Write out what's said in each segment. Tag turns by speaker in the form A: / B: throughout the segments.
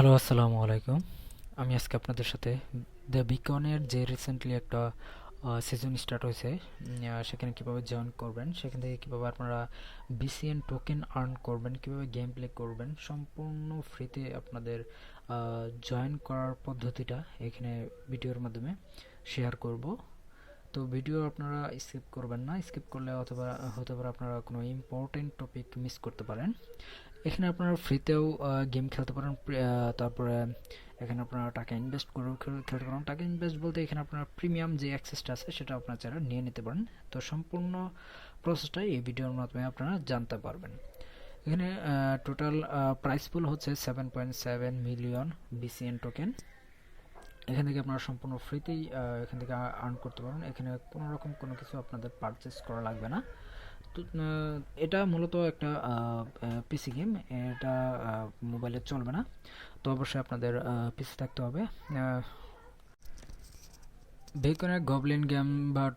A: Hello, আসসালামু আলাইকুম। আমি আজকে আপনাদের সাথে দ্য বিকনের যে রিসেন্টলি একটা সিজন স্টার্ট হয়েছে, সেখানে কিভাবে জয়েন করবেন, সেখান থেকে কিভাবে আপনারা বিসিএন টোকেন আর্ন করবেন, কিভাবে গেম প্লে করবেন, সম্পূর্ণ ফ্রিতে আপনাদের জয়েন করার পদ্ধতিটা এখানে ভিডিওর মাধ্যমে শেয়ার করব। তো ভিডিও আপনারা স্কিপ করবেন না, স্কিপ করলে অথবা হতে পারে আপনারা কোনো ইম্পর্টেন্ট টপিক মিস করতে পারেন। এখানে আপনারা ফ্রিতেও গেম খেলতে পারেন, তারপরে এখানে আপনারা টাকা ইনভেস্ট করেও খেলতে পারেন। টাকা ইনভেস্ট বলতে এখানে আপনার প্রিমিয়াম যে অ্যাক্সেসটা আছে সেটা আপনারা চাইলে নিয়ে নিতে পারেন। তো সম্পূর্ণ প্রসেসটাই এই ভিডিওর মাধ্যমে আপনারা জানতে পারবেন। এখানে টোটাল প্রাইস পুল হচ্ছে 7.7 মিলিয়ন বিসিএন টোকেন। এখান থেকে আপনারা সম্পূর্ণ ফ্রিতেই এখান থেকে আর্ন করতে পারেন। এখানে কোনো রকম কোনো কিছু আপনাদের পারচেস করা লাগবে না। তো এটা মূলত একটা পিসি গেম, এটা মোবাইলে চলবে না। তো অবশ্যই আপনাদের পিসি থাকতে হবে। বেকনের goblin game but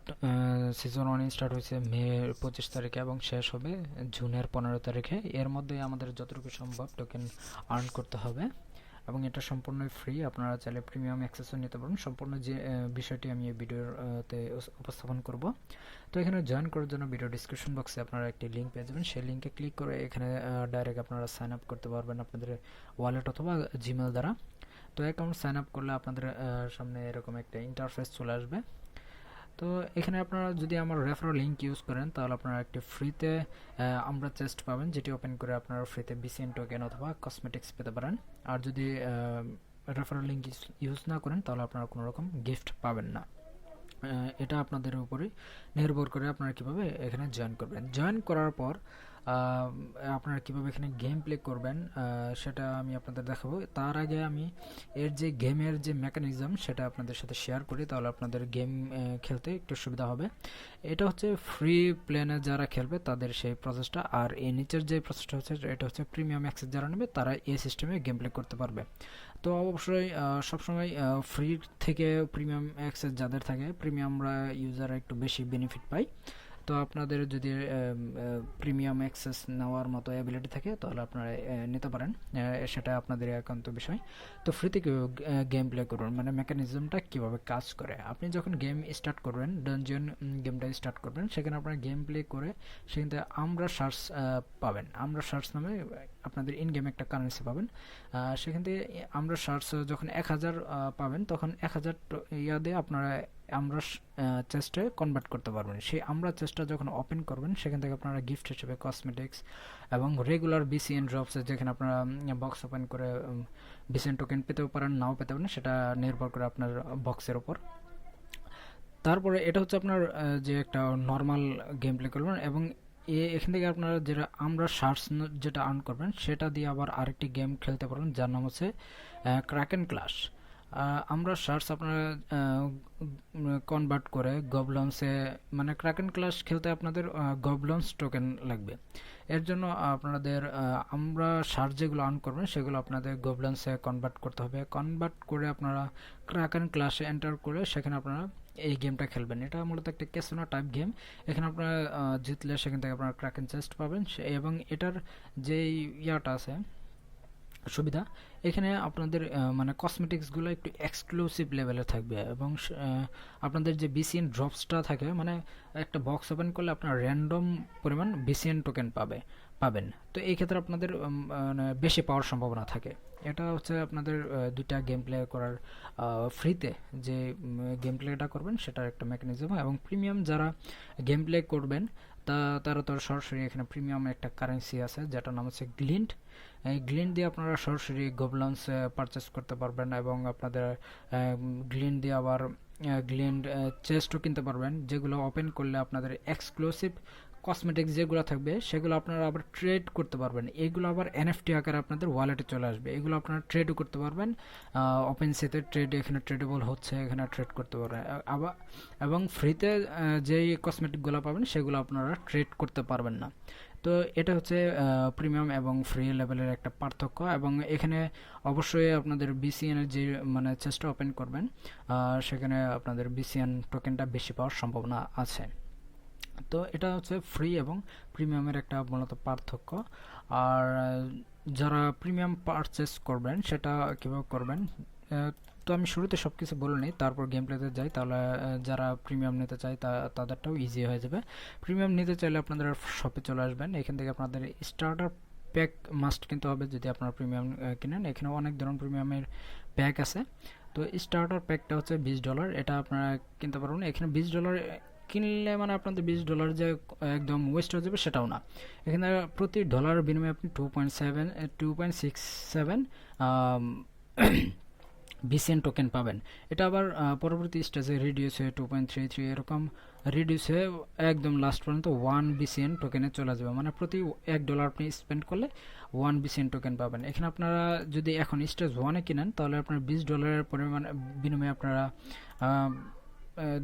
A: season 1 start হয়েছে মে 25 তারিখে এবং শেষ হবে জুনের 15 তারিখে। এর মধ্যে আমাদের যতটুকু সম্ভব টোকেন আর্ন করতে হবে এবং এটা সম্পূর্ণই ফ্রি। আপনারা চাইলে প্রিমিয়াম অ্যাক্সেসও নিতে পারেন। সম্পূর্ণ যে বিষয়টি আমি এই ভিডিওতে উপস্থাপন করব। তো এখানে জয়েন করার জন্য ভিডিও ডিসক্রিপশন বক্সে আপনারা একটি লিঙ্ক পেয়ে যাবেন। সেই লিঙ্কে ক্লিক করে এখানে ডাইরেক্ট আপনারা সাইন আপ করতে পারবেন আপনাদের ওয়ালেট অথবা জিমেল দ্বারা। তো অ্যাকাউন্ট সাইন আপ করলে আপনাদের সামনে এরকম একটা ইন্টারফেস চলে আসবে। তো এখানে আপনারা যদি আমার রেফারেল লিঙ্ক ইউজ করেন তাহলে আপনারা একটি ফ্রিতে আমরা চেস্ট পাবেন, যেটি ওপেন করে আপনারা ফ্রিতে বিসিএন টোকেন অথবা কসমেটিক্স পেতে পারেন। আর যদি রেফারেল লিঙ্ক ইউজ না করেন তাহলে আপনারা কোনো রকম গিফট পাবেন না। এটা আপনাদের উপরে নির্ভর করে আপনারা কিভাবে এখানে জয়েন করবেন। জয়েন করার পর আপনারা কিভাবে এখানে গেম প্লে করবেন সেটা আমি আপনাদের দেখাবো। তার আগে আমি এর যে গেমের যে মেকানিজম সেটা আপনাদের সাথে শেয়ার করি, তাহলে আপনাদের গেম খেলতে একটু সুবিধা হবে। এটা হচ্ছে ফ্রি প্ল্যানে যারা খেলবে তাদের সেই প্রসেসটা, আর এই নিচের যে প্রসেসটা হচ্ছে এটা হচ্ছে প্রিমিয়াম অ্যাক্সেস যারা নেবে তারা এই সিস্টেমে গেম প্লে করতে পারবে। তো অবশ্যই সবসময় ফ্রি থেকে প্রিমিয়াম অ্যাক্সেস যাদের থাকে, প্রিমিয়ামরা ইউজাররা একটু বেশি বেনিফিট পায়। তো আপনাদের যদি প্রিমিয়াম অ্যাক্সেস নেওয়ার মতো অ্যাবিলিটি থাকে তাহলে আপনারা নিতে পারেন, সেটা আপনাদের একান্ত বিষয়। তো ফ্রিতে গেম প্লে করুন, মানে মেকানিজমটা কীভাবে কাজ করে। আপনি যখন গেম স্টার্ট করবেন, ডানজিয়ন গেমটা স্টার্ট করবেন, সেখানে আপনারা গেম প্লে করে সেখান থেকে আমরা সার্চ পাবেন। আমরা সার্চ নামে আপনাদের ইন গেম একটা কারেন্সি পাবেন। সেখান থেকে আমরা সার্চ যখন 1000 পাবেন তখন 1000 ইয়া দিয়ে আপনারা আমরা চেস্টে কনভার্ট করতে পারবেন। সেই আমরা চেস্টটা যখন ওপেন করবেন সেখান থেকে আপনারা গিফট হিসেবে কসমেটিক্স এবং রেগুলার বিসিএন ড্রপস, যেখানে আপনারা বক্স ওপেন করে বিসিএন টোকেন পেতেও পারেন নাও পেতে পারেন, সেটা নির্ভর করে আপনার বক্সের ওপর। তারপরে এটা হচ্ছে আপনার যে একটা নর্মাল গেম প্লে করবেন এবং এখান থেকে আপনারা যেটা আমরা সার্চ যেটা আর্ন করবেন সেটা দিয়ে আবার আরেকটি গেম খেলতে পারেন যার নাম হচ্ছে ক্র্যাকেন ক্লাশ। আমরা সার্চ আপনারা কনভার্ট করে গবলন্সে, মানে ক্র্যাকেন ক্লাশ খেলতে আপনাদের গবলন্স টোকেন লাগবে। এর জন্য আপনাদের আমরা সার্চ যেগুলো আর্ন করবেন সেগুলো আপনাদের গবলন্সে কনভার্ট করতে হবে। কনভার্ট করে আপনারা ক্র্যাকেন ক্লাশে এন্টার করে সেখানে আপনারা এই গেমটা খেলবেন। এটা মূলত একটা ক্যাসিনো টাইপ গেম। এখানে আপনারা জিতলে সেখান থেকে আপনারা ক্র্যাকেন চেস্ট পাবেন এবং এটার যে ইয়াটা আছে সুবিধা, এখানে আপনাদের মানে কসমেটিক্সগুলো একটু এক্সক্লুসিভ লেভেলে থাকবে এবং আপনাদের যে বিসিএন ড্রপসটা থাকে, মানে একটা বক্স ওপেন করলে আপনার র্যান্ডম পরিমাণ বিসিএন টোকেন পাবেন। তো এই ক্ষেত্রে আপনাদের মানে বেশি পাওয়ার সম্ভাবনা থাকে। এটা হচ্ছে আপনাদের দুইটা গেম প্লে করার ফ্রিতে যে গেম প্লেটা করবেন সেটার একটা মেকানিজম। এবং প্রিমিয়াম যারা গেম প্লে করবেন তারা তো সরাসরি এখানে প্রিমিয়াম একটা কারেন্সি আছে যেটার নাম হচ্ছে গ্লিন্ট। এই গ্লিন্ট দিয়ে আপনারা সরাসরি গবলন্স পারচেস করতে পারবেন এবং আপনাদের গ্লিন্ট দিয়ে আবার গ্লিন্ট চেস্টও কিনতে পারবেন, যেগুলো ওপেন করলে আপনাদের এক্সক্লুসিভ কসমেটিক্স যেগুলো থাকবে সেগুলো আপনারা আবার ট্রেড করতে পারবেন। এগুলো আবার এনএফটি আকারে আপনাদের ওয়ালেটে চলে আসবে। এগুলো আপনারা ট্রেডও করতে পারবেন। ওপেন সেতে ট্রেড এখানে ট্রেডেবল হচ্ছে, এখানে ট্রেড করতে পারবেন। আবার এবং ফ্রিতে যেই কসমেটিকগুলো পাবেন সেগুলো আপনারা ট্রেড করতে পারবেন না। তো এটা হচ্ছে প্রিমিয়াম এবং ফ্রি লেভেলের একটা পার্থক্য। এবং এখানে অবশ্যই আপনাদের বিসিএন এর যে মানে চেষ্টা ওপেন করবেন সেখানে আপনাদের বিসিএন টোকেনটা বেশি পাওয়ার সম্ভাবনা আছে। তো এটা হচ্ছে ফ্রি এবং প্রিমিয়ামের একটা মূলত পার্থক্য। আর যারা প্রিমিয়াম পারচেস করবেন সেটা কীভাবে করবেন, তো আমি শুরুতে সব কিছু বলে নিই, তারপর গেম প্লেতে যাই, তাহলে যারা প্রিমিয়াম নিতে চায় তাদেরটাও ইজি হয়ে যাবে। প্রিমিয়াম নিতে চাইলে আপনাদের শপে চলে আসবেন, এখান থেকে আপনাদের স্টার্টার প্যাক মাস্ট কিনতে হবে যদি আপনারা প্রিমিয়াম কিনেন। এখানে অনেক ধরনের প্রিমিয়ামের প্যাক আছে। তো স্টার্টার প্যাকটা হচ্ছে $20, এটা আপনারা কিনতে পারবেন। এখানে $20 কিনলে মানে আপনাদের $20 যে একদম ওয়েস্ট হয়ে যাবে সেটাও না। এখানে প্রতি ডলার বিনিময়ে আপনি 2.67 বিসিএন টোকেন পাবেন। এটা আবার পরবর্তী স্টেজে রিডিউস হয়ে 2.33 এরকম রিডিউস হয়ে একদম লাস্ট পর্যন্ত 1 বিসিএন টোকেনে চলে যাবে। মানে প্রতি $1 আপনি স্পেন্ড করলে 1 বিসিএন টোকেন পাবেন। এখানে আপনারা যদি এখন স্টেজ 1-এ কিনেন তাহলে আপনার $20 পরিমাণ বিনিময়ে আপনারা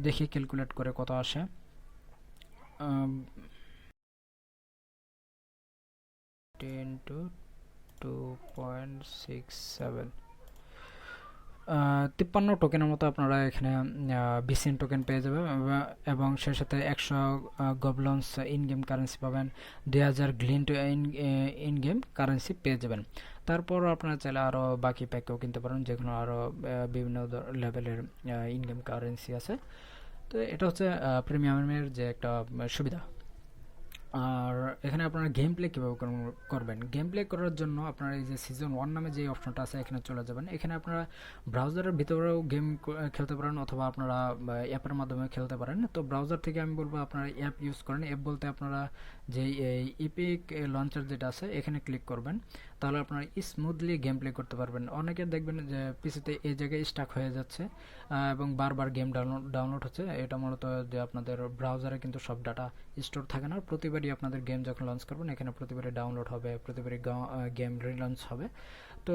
A: দেখি ক্যালকুলেট করে কত আসে। 10 to 2.67 53 টোকেনের মতো আপনারা এখানে বিসিএন টোকেন পেয়ে যাবেন, এবং সেই সাথে 100 গবলন্স ইন গেম কারেন্সি পাবেন, 2000 গ্লিন্ট ইন গেম কারেন্সি পেয়ে যাবেন। তারপর আপনারা চাইলে আরও বাকি প্যাকেও কিনতে পারেন, যেগুলো আরও বিভিন্ন লেভেলের ইন গেম কারেন্সি আছে। তো এটা হচ্ছে প্রিমিয়ামের যে একটা সুবিধা। আর এখানে আপনারা গেম প্লে কীভাবে করবেন, গেম প্লে করার জন্য আপনারা এই যে সিজন 1 নামে যে অপশনটা আছে এখানে চলে যাবেন। এখানে আপনারা ব্রাউজারের ভিতরেও গেম খেলতে পারেন অথবা আপনারা অ্যাপের মাধ্যমে খেলতে পারেন। তো ব্রাউজার থেকে আমি বলবো আপনারা অ্যাপ ইউজ করেন। অ্যাপ বলতে আপনারা যে ইপিক লঞ্চার যেটা আছে এখানে ক্লিক করবেন, তাহলে আপনারা স্মুথলি গেম প্লে করতে পারবেন। অনেকে দেখবেন যে পিসিতে এই জায়গায় স্টাক হয়ে যাচ্ছে এবং বারবার গেম ডাউনলোড হচ্ছে। এটা মূলত যে আপনাদের ব্রাউজারে কিন্তু সব ডাটা স্টোর থাকে না, প্রতিবারই আপনাদের গেম যখন লঞ্চ করবেন এখানে প্রতিবারই ডাউনলোড হবে, প্রতিবারই গেম রিলঞ্চ হবে। তো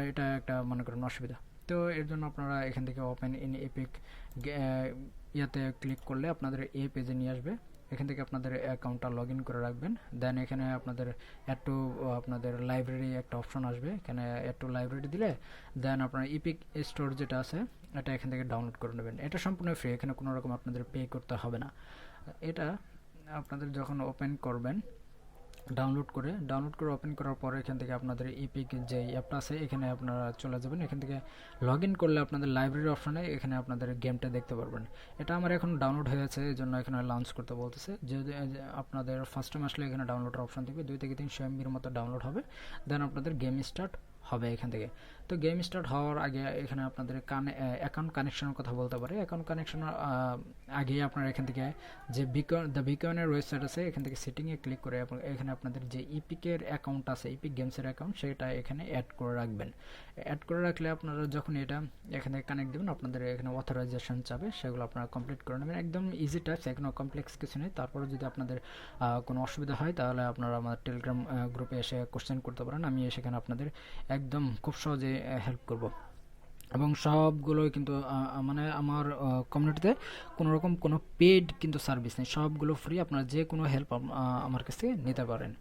A: এটা একটা মনে করেন অসুবিধা। তো এর জন্য আপনারা এখান থেকে ওপেন ইন এপিক ইয়াতে ক্লিক করলে আপনাদের এই পেজে নিয়ে আসবে। এখান থেকে আপনাদের অ্যাকাউন্টটা লগ ইন করে রাখবেন। দেন এখানে আপনাদের অ্যাড টু আপনাদের লাইব্রেরি একটা অপশন আসবে, এখানে অ্যাড টু লাইব্রেরি দিলে দেন আপনার ইপিক স্টোর যেটা আছে এটা এখান থেকে ডাউনলোড করে নেবেন। এটা সম্পূর্ণ ফ্রি, এখানে কোনো রকম আপনাদের পে করতে হবে না। এটা আপনাদের যখন ওপেন করবেন ডাউনলোড করে ওপেন করার পরে এখান থেকে আপনাদের ইপিক যে অ্যাপটা আছে এখানে আপনারা চলে যাবেন। এখান থেকে লগ ইন করলে আপনাদের লাইব্রেরি অপশনে এখানে আপনাদের গেমটা দেখতে পারবেন। এটা আমার এখন ডাউনলোড হয়ে গেছে, এই জন্য এখানে লঞ্চ করতে বলতেছে। যদি আপনাদের ফার্স্ট টাইম আসলে এখানে ডাউনলোডের অপশন থাকবে, 2 থেকে 300 MB-র মতো ডাউনলোড হবে, দেন আপনাদের গেম স্টার্ট হবে এখান থেকে। তো গেম স্টার্ট হওয়ার আগে এখানে আপনাদের অ্যাকাউন্ট কানেকশনের কথা বলতে পারে। অ্যাকাউন্ট কানেকশনের আগে আপনারা এখান থেকে যে বিকনের ওয়েবসাইট আছে এখান থেকে সেটিংয়ে ক্লিক করে এখানে আপনাদের যে ইপিকের অ্যাকাউন্ট আছে, ইপিক গেমসের অ্যাকাউন্ট, সেটা এখানে অ্যাড করে রাখবেন। অ্যাড করে রাখলে আপনারা যখন এটা এখানে কানেক্ট দেবেন আপনাদের এখানে অথরাইজেশন চাবে, সেগুলো আপনারা কমপ্লিট করে নেবেন। একদম ইজি টাইপস, এখনও কমপ্লেক্স কিছু নেই। তারপরে যদি আপনাদের কোনো অসুবিধা হয় তাহলে আপনারা আমার টেলিগ্রাম গ্রুপে এসে কোশ্চেন করতে পারেন, আমি সেখানে আপনাদের একদম খুব সহজে হেল্প করব। এবং সবগুলোই কিন্তু মানে আমার কমিউনিটিতে কোনো রকম কোনো পেড কিন্তু সার্ভিস নেই, সবগুলো ফ্রি, আপনারা যে কোনো হেল্প আমার কাছ থেকে নিতে পারেন।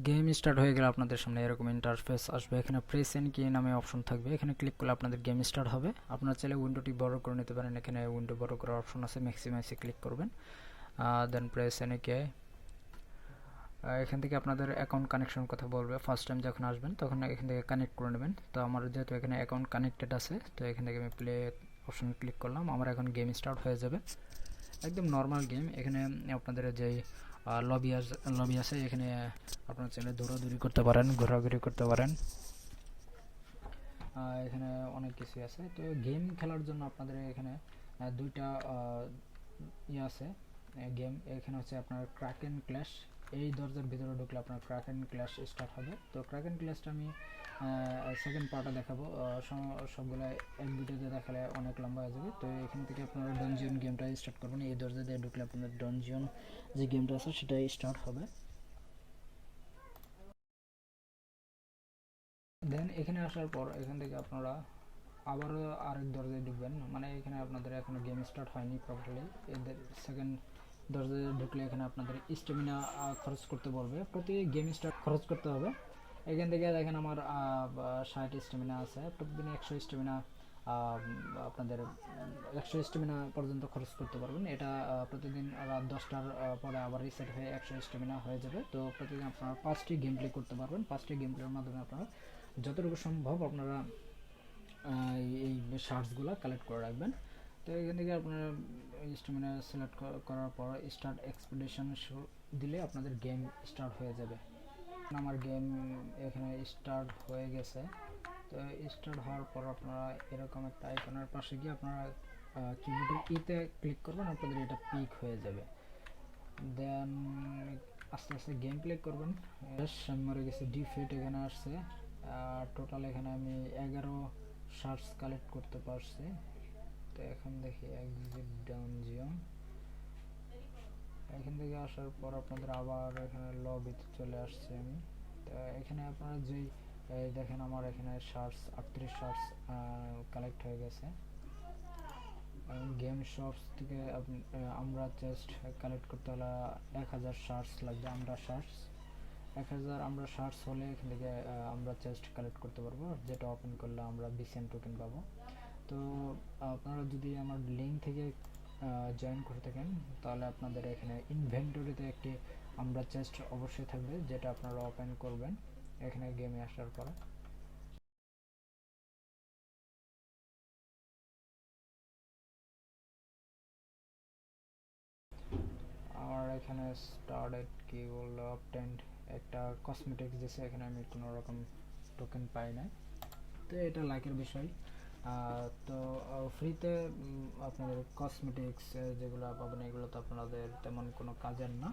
A: গেম স্টার্ট হয়ে গেলে আপনাদের সামনে এরকম ইন্টারফেস আসবে। এখানে প্রেস এন্ড কি নামে অপশন থাকবে, এখানে ক্লিক করলে আপনাদের গেম স্টার্ট হবে। আপনারা চাইলে উইন্ডোটি বড় করে নিতে পারেন, এখানে উইন্ডো বড় করার অপশন আছে, ম্যাক্সিমাইসে ক্লিক করবেন, দেন প্রেস এন্ড কে। এখান থেকে আপনাদের অ্যাকাউন্ট কানেকশন কথা বলবে, ফার্স্ট টাইম যখন আসবেন তখন এখান থেকে কানেক্ট করে নেবেন। তো আমার যেহেতু এখানে অ্যাকাউন্ট কানেক্টেড আছে তো এখান থেকে আমি প্লে অপশন ক্লিক করলাম, আমার এখন গেম স্টার্ট হয়ে যাবে। একদম নর্মাল গেম। এখানে আপনাদের যেই লবি আছে এখানে আপনারা চাইলে দৌড়াদৌড়ি করতে পারেন, ঘোরাঘুরি করতে পারেন, এখানে অনেক কিছু আছে। তো গেম খেলার জন্য আপনাদের এখানে দুইটা ইয়ে আছে গেম। এখানে হচ্ছে আপনার ক্র্যাকেন ক্ল্যাশ, এই দরজার ভিতরে ঢুকলে আপনার ক্র্যাকেন ক্ল্যাশ স্টার্ট হবে। তো ক্র্যাকেন ক্ল্যাশটা আমি সেকেন্ড পার্টে দেখাবো, সবগুলো এক ভিডিওতে দেখালে অনেক লম্বা হয়ে যাবে। তো এখান থেকে আপনারা ডনজিয়ন গেমটা স্টার্ট করবেন, এই দরজা দিয়ে ঢুকলে আপনাদের ডনজিয়ন যে গেমটা আছে সেটাই স্টার্ট হবে। দেন এখানে আসার পর এখান থেকে আপনারা আবারও আরেক দরজায় ঢুকবেন, মানে এখানে আপনাদের এখনো গেম স্টার্ট হয়নি প্রপারলি। এদের সেকেন্ড দরজায় ঢুকলে এখানে আপনাদের স্টেমিনা খরচ করতে বলবে, প্রতি গেম স্টার্ট খরচ করতে হবে। এখান থেকে দেখেন আমার 60 স্টেমিনা আছে, প্রতিদিন 100 স্টেমিনা আপনাদের 100 স্টেমিনা পর্যন্ত খরচ করতে পারবেন। এটা প্রতিদিন রাত 10টার পরে আবার রিসেট হয়ে 100 স্টেমিনা হয়ে যাবে। তো প্রতিদিন আপনারা 5টি গেম প্লে করতে পারবেন। 5টি গেম প্লের মাধ্যমে আপনারা যতটুকু সম্ভব আপনারা এই শার্টসগুলো কালেক্ট করে রাখবেন। তো এখান থেকে আপনারা স্টেমিনা সিলেক্ট করার পর স্টার্ট এক্সপেডিশন দিলে আপনাদের গেম স্টার্ট হয়ে যাবে। আমার গেম এখানে স্টার্ট হয়ে গেছে। তো স্টার্ট হওয়ার পর আপনারা এরকম একটা আইকনের পাশে গিয়ে আপনারা কিবোর্ডের ইতে ক্লিক করবেন, আপনাদের এটা পিক হয়ে যাবে। দেন আস্তে আস্তে গেম প্লে করবেন। আমি মরে গেছে ডিফিট এখানে আসছে। টোটাল এখানে আমি 11 শার্টস কালেক্ট করতে পারছি। তো এখন দেখি এক্সিট ডাউনজিয়ন, এখান থেকে আসার পর আপনাদের আবার এখানে লবিতে চলে আসছে আমি। তো এখানে আপনারা যেই দেখেন আমার এখানে শার্টস 38 শার্টস কালেক্ট হয়ে গেছে। গেম শপস থেকে আমরা জাস্ট কালেক্ট করতে হলে 1000 শার্টস লাগবে। আমরা শার্টস 1000 আমরা শার্টস হলে এখান থেকে আমরা জাস্ট কালেক্ট করতে পারবো, যেটা ওপেন করলে আমরা বিসিএন টোকেন পাবো। তো আপনারা যদি আমার লিঙ্ক থেকে জয়েন করে থাকেন তাহলে আপনাদের এখানে ইনভেন্টরিতে একটি আমরা চেস্ট অবশ্যই থাকবে, যেটা আপনারা ওপেন করবেন এখানে গেমে আসার পরে। আর এখানে স্টার্টেড কি বললো অবটেন্ড একটা কসমেটিক্স দিয়েছে, এখানে আমি কোনো রকম টোকেন পাই না। তো এটা লাইকের বিষয়। তো ফ্রিতে আপনাদের কসমেটিক্স যেগুলো পাবেন এগুলো তো আপনাদের তেমন কোনো কাজের না।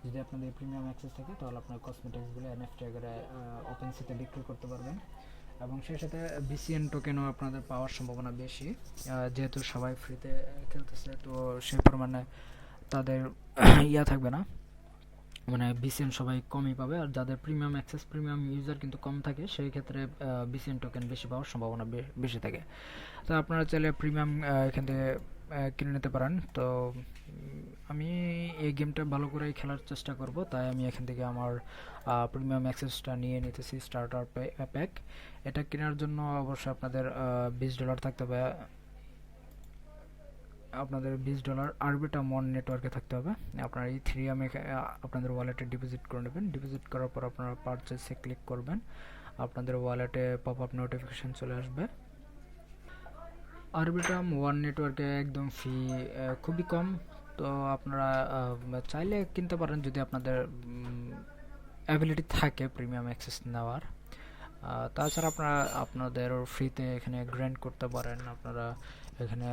A: যদি আপনাদের প্রিমিয়াম অ্যাক্সেস থাকে তাহলে আপনার কসমেটিক্সগুলো এনএফটি আকারে ওপেনসিতে বিক্রি করতে পারবেন, এবং সেই সাথে বিসিএন টোকেনও আপনাদের পাওয়ার সম্ভাবনা বেশি। যেহেতু সবাই ফ্রিতে খেলতেছে তো সেই পরিমাণে তাদের ইয়া থাকবে না, মানে বিসিএন সবাই কমই পাবে। আর যাদের প্রিমিয়াম অ্যাক্সেস প্রিমিয়াম ইউজার কিন্তু কম থাকে সেই ক্ষেত্রে বিসিএন টোকেন বেশি পাওয়ার সম্ভাবনা বেশি থাকে। তো আপনারা চাইলে প্রিমিয়াম এখান থেকে কিনে নিতে পারেন। তো আমি এই গেমটা ভালো করেই খেলার চেষ্টা করব, তাই আমি এখান থেকে আমার প্রিমিয়াম অ্যাক্সেসটা নিয়ে নিতেছি স্টার্টার প্যাক। এটা কেনার জন্য অবশ্যই আপনাদের $20 থাকতে হবে, আপনাদের $20 আরবিটাম ওয়ান নেটওয়ার্কে থাকতে হবে। আপনারা ইথেরিয়ামে আপনাদের ওয়ালেটে ডিপোজিট করে নেবেন। ডিপোজিট করার পর আপনারা পারচেসে ক্লিক করবেন, আপনাদের ওয়ালেটে পপ আপ নোটিফিকেশন চলে আসবে। আরবিটাম ওয়ান নেটওয়ার্কে একদম ফি খুবই কম। তো আপনারা চাইলে কিনতে পারেন যদি আপনাদের অ্যাবিলিটি থাকে প্রিমিয়াম অ্যাক্সেস নেওয়ার। তাছাড়া আপনারা আপনাদের ফ্রিতে এখানে গ্র্যান্ড করতে পারেন। আপনারা এখানে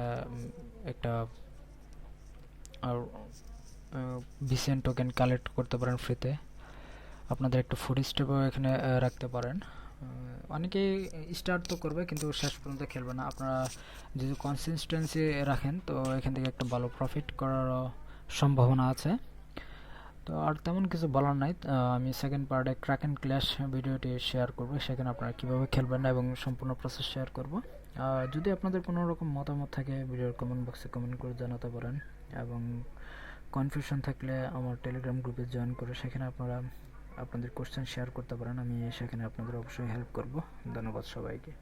A: একটা বিসিএন টোকেন কালেক্ট করতে পারেন ফ্রিতে। আপনাদের একটা ফুড স্টেপও এখানে রাখতে পারেন। অনেকেই স্টার্ট তো করবে কিন্তু শেষ পর্যন্ত খেলবে না। আপনারা যদি কনসিস্টেন্সি রাখেন তো এখান থেকে একটা ভালো প্রফিট করারও সম্ভাবনা আছে। তো আর তেমন কিছু বলার নাই। আমি সেকেন্ড পার্টে ক্র্যাকেন ক্ল্যাশ ভিডিওটি শেয়ার করব, সেখানে আপনারা কীভাবে খেলবেন এবং সম্পূর্ণ প্রসেস শেয়ার করব। যদি আপনাদের কোনো রকম মতামত থাকে ভিডিওর কমেন্ট বক্সে কমেন্ট করে জানাতে পারেন, এবং কনফিউশন থাকলে আমার টেলিগ্রাম গ্রুপে জয়েন করে সেখানে আপনারা আপনাদের কোশ্চেন শেয়ার করতে পারেন। আমি সেখানে আপনাদের অবশ্যই হেল্প করব। ধন্যবাদ সবাইকে।